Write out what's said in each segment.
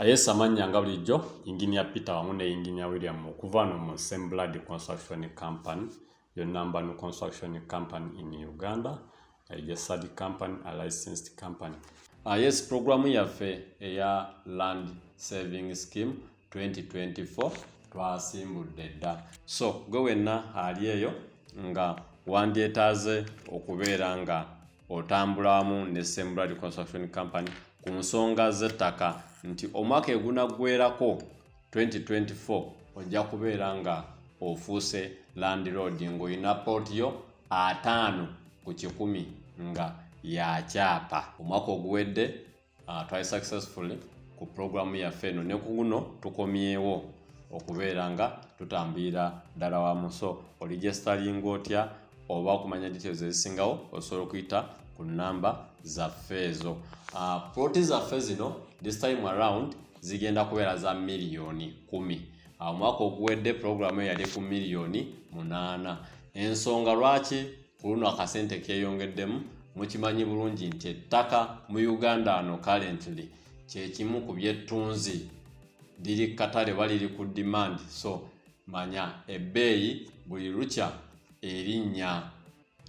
Yes, amanya nga bulijjo Engineer Peter wamu ne Engineer William okuva no mu sameblood construction company, the number one construction company in Uganda, a third company, a licensed company. Yes, program yaffe eya land saving scheme 2024 twasimbudde dda. So gwe wenna ali eyo nga wandyetaaze okubeera nga otambulamu ne sameblood construction company ku nsonga z'ettaka nti omwaka egunaggweerako 2024 ojja kubeera nga ofuuse landlord ng'olina pootiyo 5 ku 100 nga yakyapa. Omwaka oguwedde twali successfully ku programu yaffe eno, ne ku guno tukomyewo okubeera nga tutambulira ddala wamu. So oligestalinga otya oba okumanya details ezisingawo osobola okuyita ku namba zaffe ezo. Ploti zaffe zino this time around zigenda kubeera za miliyoni 10. Omwaka oguwedde programu yali ku miliyoni 8. Ensonga lwaki ku luno akasente keyongeddemu, mukimanyi bulungi nti ettaka mu Uganda ano currently kyekimu ku byettunzi liri katale baliri ku demand. So manya ebbeeyi buli lukya erinnya.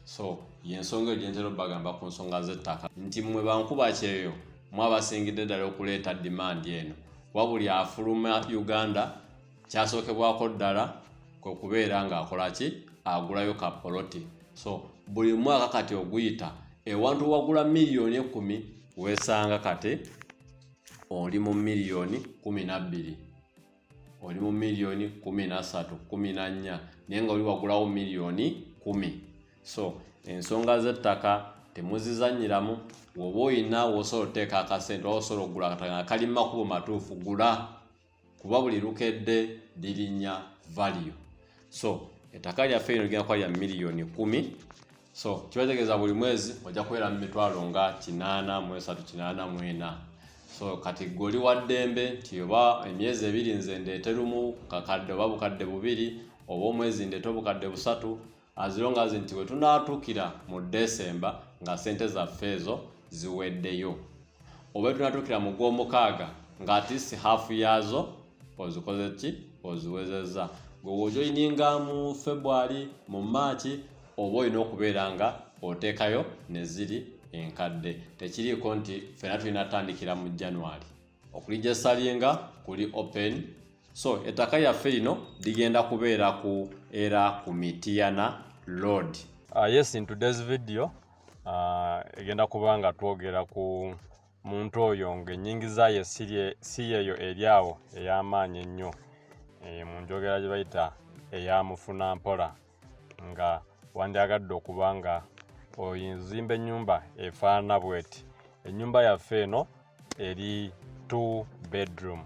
So yensonga egyentera bagamba ku nsonga z'ettaka nti mwe bankuba kyeyo mwabasingidde ddala okuleeta demand eno, kuba buli afuluma Uganda kyasookebwako ddala kwe kubeera ng'akola ki, agulayo ka poloti. So buli mwaka kati oguyita ewantu wagula miliyoni 10 weesanga kati oli mu miliyoni 12, oli mu miliyoni 13, 14, naye nga oli wagulawo miliyoni 10. So ensonga z'ettaka temuzizanyiramu. Woba oyina wosobola oteeka akasente oba osobola okugula akataka kali makubo matuufu, gula, kuba buli lukedde lirinnya value. So ettaka lyaffe lino ligenda kuba lya miliyoni 10. So kibategeeza buli mwezi ojja kubeera mu mitwalo nga 8 mu 3 8 mu 4. So kati goli wa ddembe nti oba emyezi 2 nze ndeete lumu kakadde oba bukadde 2 oba omwezi ndeete obukadde 3, as long as nti we tunaatuukira mu December nga sente zaffe ezo ziweddeyo, oba tunaatuukira mu Gwomukaaga nga at least half yaazo ozikoze ki, oziwezezza. Gwe wojoyininga mu February, mu March, oba olina okubeera nga oteekayo ne ziri enkadde. Tekiriiko nti ffena tulina tandikira mu January. Okuligisalinga kuli open. So ettaka lyaffe lino ligenda kubeera ku era ku Mityana Road. Yes, in today's video egenda kuba nga twogera ku muntu oyo ng'ennyingiza ye si yeeyo eryawo ey'amaanyi ennyo, mu njogera gye bayita eyamufuna mpola, nga wandyagadde okuba nga oyinzimba ennyumba efaanana bweti. Ennyumba yaffe eno eri 2 bedroom.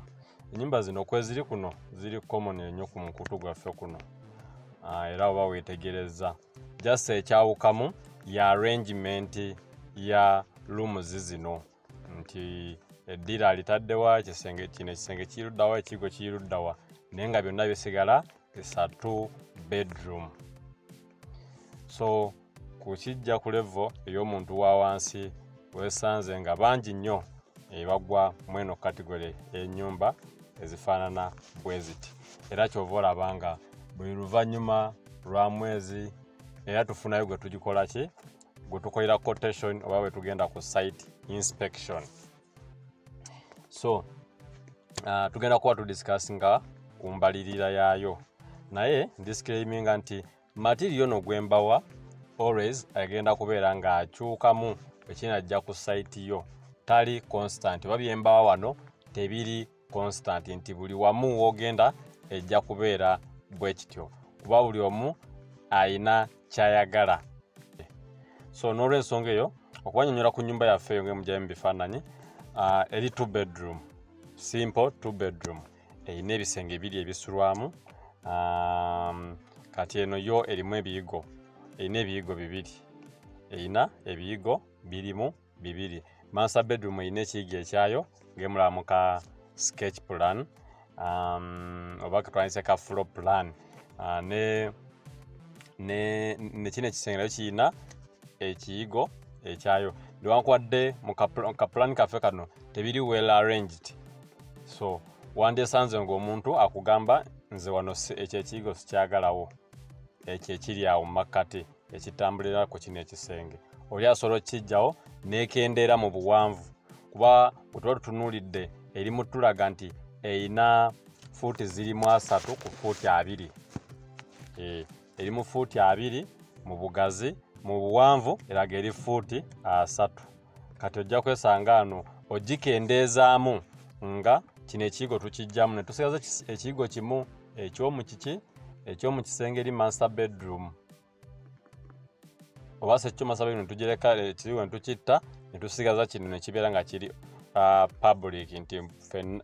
Ennyumba zino kweziri kuno ziri common ennyo ku mukutu gwaffe kuno, era oba weetegereza just ekyawukamu ya arrangement ya rooms zino, nti eddira alitaddewa ekisenge kino, ekisenge kiruddawa, ekigo kiruddawa, naye nga byonna bisigala isa 2 bedroom. So kukijja ku level ey'omuntu wa wansi weesanze nga bangi nnyo bagwa mweno category y'ennyumba ezifaanana bwe ziti, era kyova olaba nga buli luvannyuma lwa mwezi era tufunayo gwe tugikola ki, gwe tukolera quotation oba we tugenda ku site inspection. So tugenda kuba tudiscussinga ku mbalirira yaayo, naye disclaiminga nti material no gwembawa always agenda kubeera nga akyukamu ekinajja ku site yo, tali constant. Oba byembawa wano tebiri constant nti buli wamu wogenda ejja kubeera bwe kityo, kuba buli omu ayina kyayagala. So n'olw'ensonga eyo okubanyonyola ku nnyumba yaffe eyo ng'emugyayo mu bifaananyi, eri 2 bedroom, simple 2 bedroom, erina ebisenge 2 ebisulwamu. Kati eno yo erimu ebiyigo, erina ebiyigo 2, erina ebiyigo birimu 2. Master bedroom erina ekiyigo ekyayo ng'emulaba ka sketch plan, oba katwandise ka floor plan, ne kino ekisenge nakyo kirina ekiyigo ekyayo, newankubadde mu ka plan kaffe kano tebiri well arranged, So wandesanze ng'omuntu akugamba nze wano ekyo ekiyigo sikyagalawo, ekyo ekiri awo mu makkati ekitambulira ku kino ekisenge, oli asobola okijjawo n'ekendeera mu buwanvu, kuba bwe tuba tutunuulidde erimu tulaga nti erina fuuti zirimu 3 ku fuuti 2. Eri mu fuuti 2 mu bugazi, mu buwanvu eraga eri fuuti 3. Kati ojja kwesanga ano ogikendeezaamu nga kino ekiyigo tukijjamu ne tusigaza ekiyigo kimu ekyomu kisenge eri master bedroom. Oba se kyo master bedroom tugireka ekiyigo ne tukitta ne tusigaza kino ne kibeera nga kiri public nti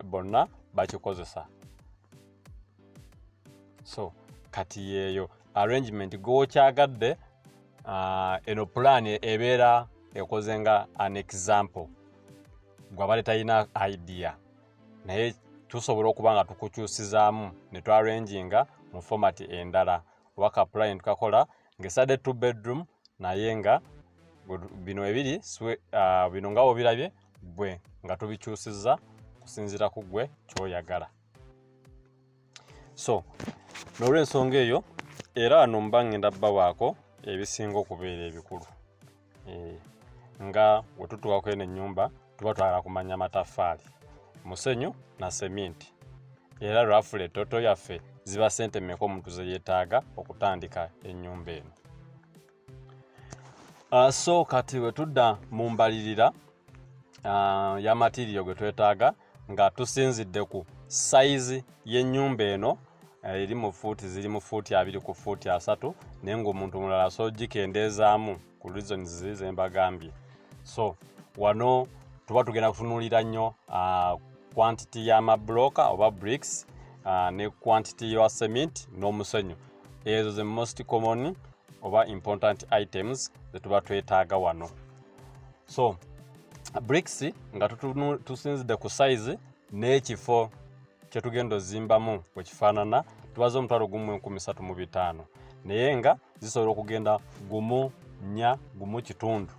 bonna bakikozesa. So kati yeeyo arrangement gw'okyagadde, eno plan ebeera ekoze nga an example gw'abadde talina idea, naye tusobola okuba nga tukukyusizaamu ne twarranginga mu format endala. Oba ka plan tukakola ng'esadde 2 bedroom naye nga bino ebiri bino nga obirabye gwe nga tubikyusizza kusinziira ku gwe ky'oyagala. So n'olw'ensonga eyo era wano mba ngenda bbawaako ebisinga okubeera ebikulu. Nga bwe tutuukako eno ennyumba tuba twagala kumanya mataffaali, musenyu na seminti, era roughly toto yaffe ziba ssente mmeka omuntu ze yeetaaga okutandika ennyumba eno. So kati bwe tudda mu mbalirira ya material gwe twetaaga nga tusinzidde ku size y'ennyumba eno eri mu fuuti ziri mu fuuti 2 ku fuuti 3, naye ng'omuntu mulala asobola ogikendeezaamu ku reasons ze mbagambye. So wano tuba tugenda kutunuulira nnyo quantity y'amabulooka oba bricks ne quantity ya cement n'omusenyu. Ezo ze most common oba important items ze tuba twetaaga wano. So bricks nga tusinzidde ku size n'ekifo kye tugenda ozimbamu bwe kifaanana, tubaze $1,3500, naye nga zisobola okugenda 1, 4, 1 kitundu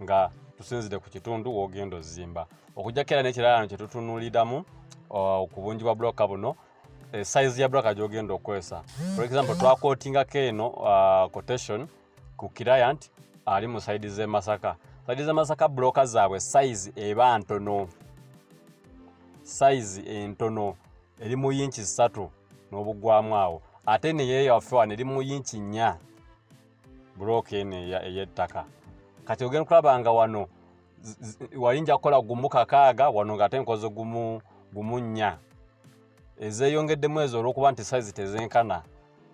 nga tusinzidde ku kitundu w'ogenda ozimba. Okujjako era n'ekirala kye tutunuuliramu ku bungi bwa bulooka buno, size ya bulooka gy'ogenda okwesa. For example twakootingako eno quotation ku client ali mu side z'e Masaka. Side z'e Masaka bulooka zaabwe size eba ntono, size entono eri mu inchi 3 n'obugwamu awo, ate neyo yaffe wano eri mu inchi 4 bulooka eno ey'ettaka. Kati ogenda kulaba nga wano walinja kukola 1,600, wano ng'ate nkoze 1,4. Ezeeyongeddemu ezo olw'okuba nti size tezenkana.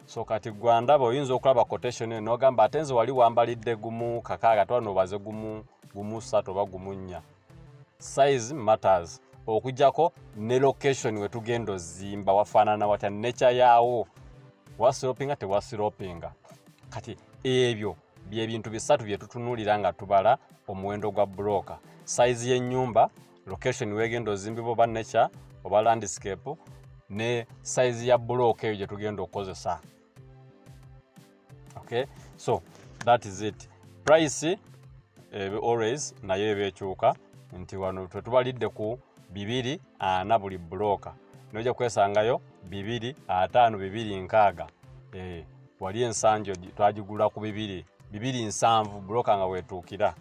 So kati gwandaba oyinza okulaba quotation eno n'ogamba ate nze wali wambalidde 1,600 twano obaze 1,3 oba 1,4. Size matters. Okujjako ne location we tugenda ozimba wafaanana watya, nature yaawo, wasiropinga tewasiropinga. Kati ebyo bye bintu bisatu bye tutunuulira nga tubala omuwendo gwa bulooka: size y'ennyumba, location wegenda ozimbibwa oba nature oba landscape, ne size ya bulooka eyo gye tugenda okukozesa. Okay, so that is it. Price always nayo ebeekyuka, nti wano twetubalidde ku 240 buli bulooka, nojja kwesangayo 250, 260. Wali ensanjo twagigula ku 270 bulooka nga weetuukira.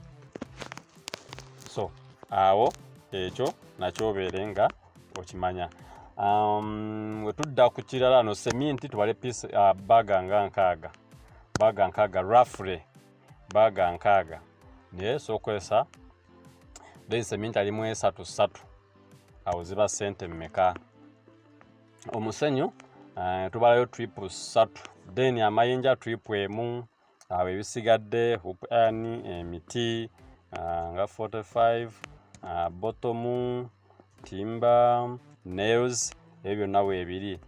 So awo ekyo nakyo obeere nga okimanya. We tudda ku kirala no seminti tubale piece baga nga 6, roughly baga 6, naye sookwesa then seminti alimu 3 awo ziba ssente mmeka. Omusenyu tubalayo trip 3, then amayinja trip 1, awo ebisigadde hoop iron, emiti nga 45, bottom, timber, nails, ebyo nawe ebiri.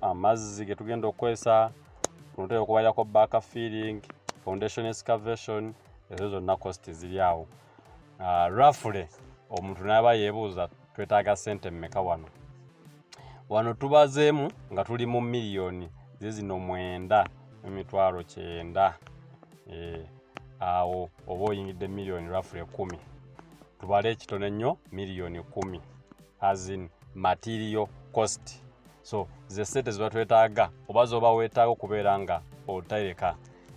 Amazzi ge tugenda okwesa tuntera okubalirako back filling, foundation excavation, ezo zonna cost ziri awo. Roughly omuntu n'aba yeebuuza twetaaga ssente mmeka wano. Wano tubazeemu nga tuli mu miliyoni zino 9,900. Awo oba oyingidde miliyoni roughly 10. Tubale ekitono ennyo miliyoni 10. as in material cost. So ze sente zibatwetaaga oba zoba weetaaga okubeera nga otereka.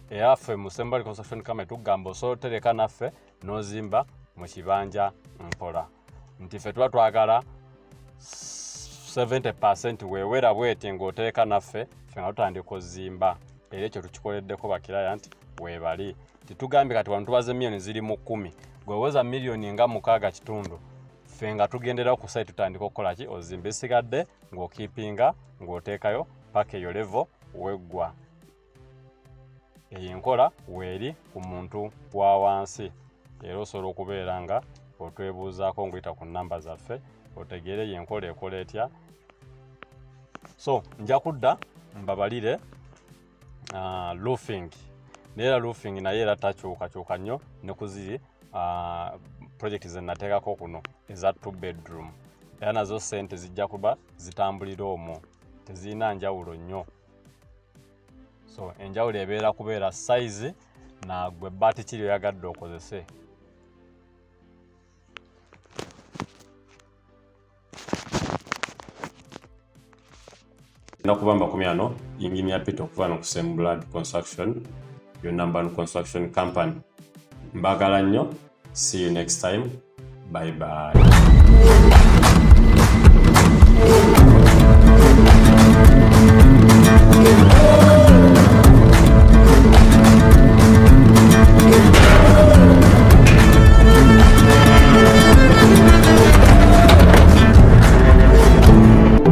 Era ffe mu Sameblood Construction Company tugamba osobola otereka naffe n'ozimba mu kibanja mpola. Nti ffe tuba twagala 70% weewera bweti ng'otereka naffe ffe nga tutandika ozimba. Era ekyo tukikoleddeko bakirayant weebali. Titugambye kati wano tubaze millioni ziri mu 10. Gweweza millioni nga 6.5 ffe nga tugendera ku site tutandika okukola ki ozimba esigadde ng'okiipinga ng'oteekayo paka eyo level weggwa. Eyo enkola weeri ku muntu wa wansi. Era osobola okubeera nga otwebuuzaako ng'oyita ku nnamba zaffe otegeere eyo enkola ekola etya. So nja kudda mbabalire roofing. Neera roofing naye era takyukakyuka nnyo ne ku ziri project ze nateekako kuno eza 2 bedroom. Era nazo sente zijja kuba zitambulira omwo, tezirina njawulo nnyo. So enjawulo ebeera kubeera size na gwe bbaati kiri oyagadde okozese. Nakubamba kumyano Engineer Peter okuva no ku Sameblood Construction, your number 1 construction company. Mbagala nnyo. See you next time. Bye bye.